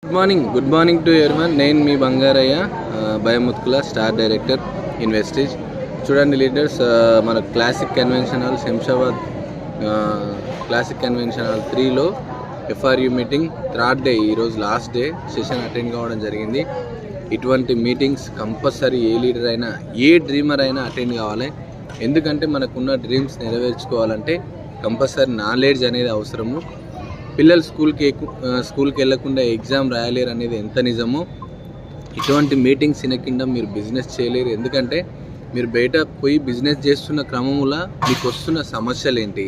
Good morning to everyone. నేను మీ బంగారయ్య, భయముత్కుల స్టార్ డైరెక్టర్ ఇన్వెస్టేజ్. చూడండి లీడర్స్, మన classic convention hall Shamshabad classic convention hall 3లో ఎఫ్ఆర్యు మీటింగ్ థర్డ్ డే, ఈరోజు లాస్ట్ డే సెషన్ అటెండ్ కావడం జరిగింది. ఇటువంటి మీటింగ్స్ కంపల్సరీ ఏ లీడర్ అయినా, ఏ డ్రీమర్ అయినా అటెండ్ కావాలి. ఎందుకంటే మనకున్న డ్రీమ్స్ నెరవేర్చుకోవాలంటే కంపల్సరీ నాలెడ్జ్ అనేది అవసరము. పిల్లలు స్కూల్కి వెళ్ళకుండా ఎగ్జామ్ రాయలేరు అనేది ఎంత నిజమో, ఇటువంటి మీటింగ్స్ వినకుండా మీరు బిజినెస్ చేయలేరు. ఎందుకంటే మీరు బయట పోయి బిజినెస్ చేస్తున్న క్రమంలో మీకు వస్తున్న సమస్యలు ఏంటి,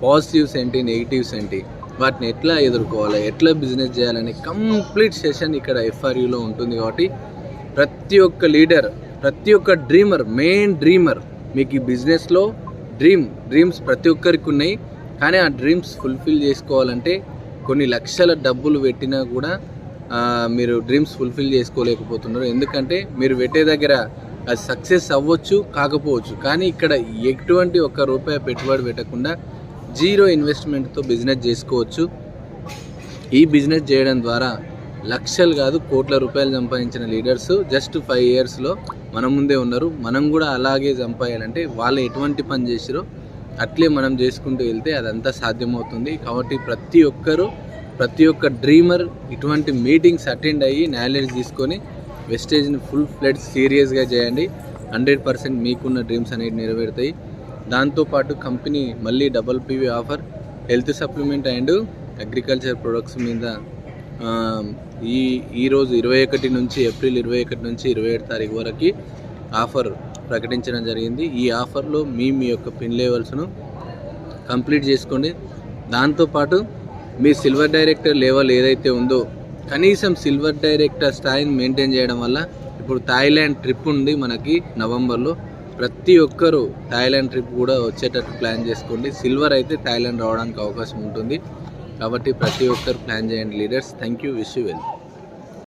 పాజిటివ్స్ ఏంటి, నెగిటివ్స్ ఏంటి, వాటిని ఎట్లా ఎదుర్కోవాలి, ఎట్లా బిజినెస్ చేయాలని కంప్లీట్ సెషన్ ఇక్కడ ఎఫ్ఆర్యూలో ఉంటుంది. కాబట్టి ప్రతి ఒక్క లీడర్, ప్రతి ఒక్క డ్రీమర్, మెయిన్ డ్రీమర్, మీకు ఈ బిజినెస్లో డ్రీమ్స్ ప్రతి ఒక్కరికి ఉన్నాయి. కానీ ఆ డ్రీమ్స్ ఫుల్ఫిల్ చేసుకోవాలంటే కొన్ని లక్షల డబ్బులు పెట్టినా కూడా మీరు డ్రీమ్స్ ఫుల్ఫిల్ చేసుకోలేకపోతున్నారు. ఎందుకంటే మీరు పెట్టే దగ్గర అది సక్సెస్ అవ్వచ్చు, కాకపోవచ్చు. కానీ ఇక్కడ ఎటువంటి ఒక్క రూపాయి పెట్టుబడి పెట్టకుండా జీరో ఇన్వెస్ట్మెంట్తో బిజినెస్ చేసుకోవచ్చు. ఈ బిజినెస్ చేయడం ద్వారా లక్షలు కాదు, కోట్ల రూపాయలు సంపాదించిన లీడర్స్ జస్ట్ 5 ఇయర్స్లో మన ముందే ఉన్నారు. మనం కూడా అలాగే సంపాదించాలంటే వాళ్ళు ఎటువంటి పని చేసిరో అట్లే మనం చేసుకుంటూ వెళ్తే అదంతా సాధ్యమవుతుంది. కాబట్టి ప్రతి ఒక్క డ్రీమర్ ఇటువంటి మీటింగ్స్ అటెండ్ అయ్యి నాలెడ్జ్ తీసుకొని వెస్టేజ్ని ఫుల్ ఫ్లెడ్జ్ సీరియస్గా చేయండి. 100% మీకున్న డ్రీమ్స్ అనేవి నెరవేరుతాయి. దాంతోపాటు కంపెనీ మళ్ళీ PPP offer, health supplement and agriculture products మీద ఈరోజు 21 నుంచి ఏప్రిల్ 21 నుంచి 27 తారీఖు వరకు ఆఫర్ ప్రకటించడం జరిగింది. ఈ ఆఫర్లో మీ యొక్క పిన్ లెవెల్స్ను కంప్లీట్ చేసుకోండి. దాంతోపాటు మీ సిల్వర్ డైరెక్టర్ లెవెల్ ఏదైతే ఉందో కనీసం సిల్వర్ డైరెక్టర్ స్థాయిని మెయింటైన్ చేయడం వల్ల, ఇప్పుడు థాయిలాండ్ ట్రిప్ ఉంది మనకి నవంబర్లో. ప్రతి ఒక్కరూ థాయిలాండ్ ట్రిప్ కూడా వచ్చేటట్టు ప్లాన్ చేసుకోండి. సిల్వర్ అయితే థాయిలాండ్ రావడానికి అవకాశం ఉంటుంది. కాబట్టి ప్రతి ఒక్కరు ప్లాన్ చేయండి leaders. Thank you, wish you well.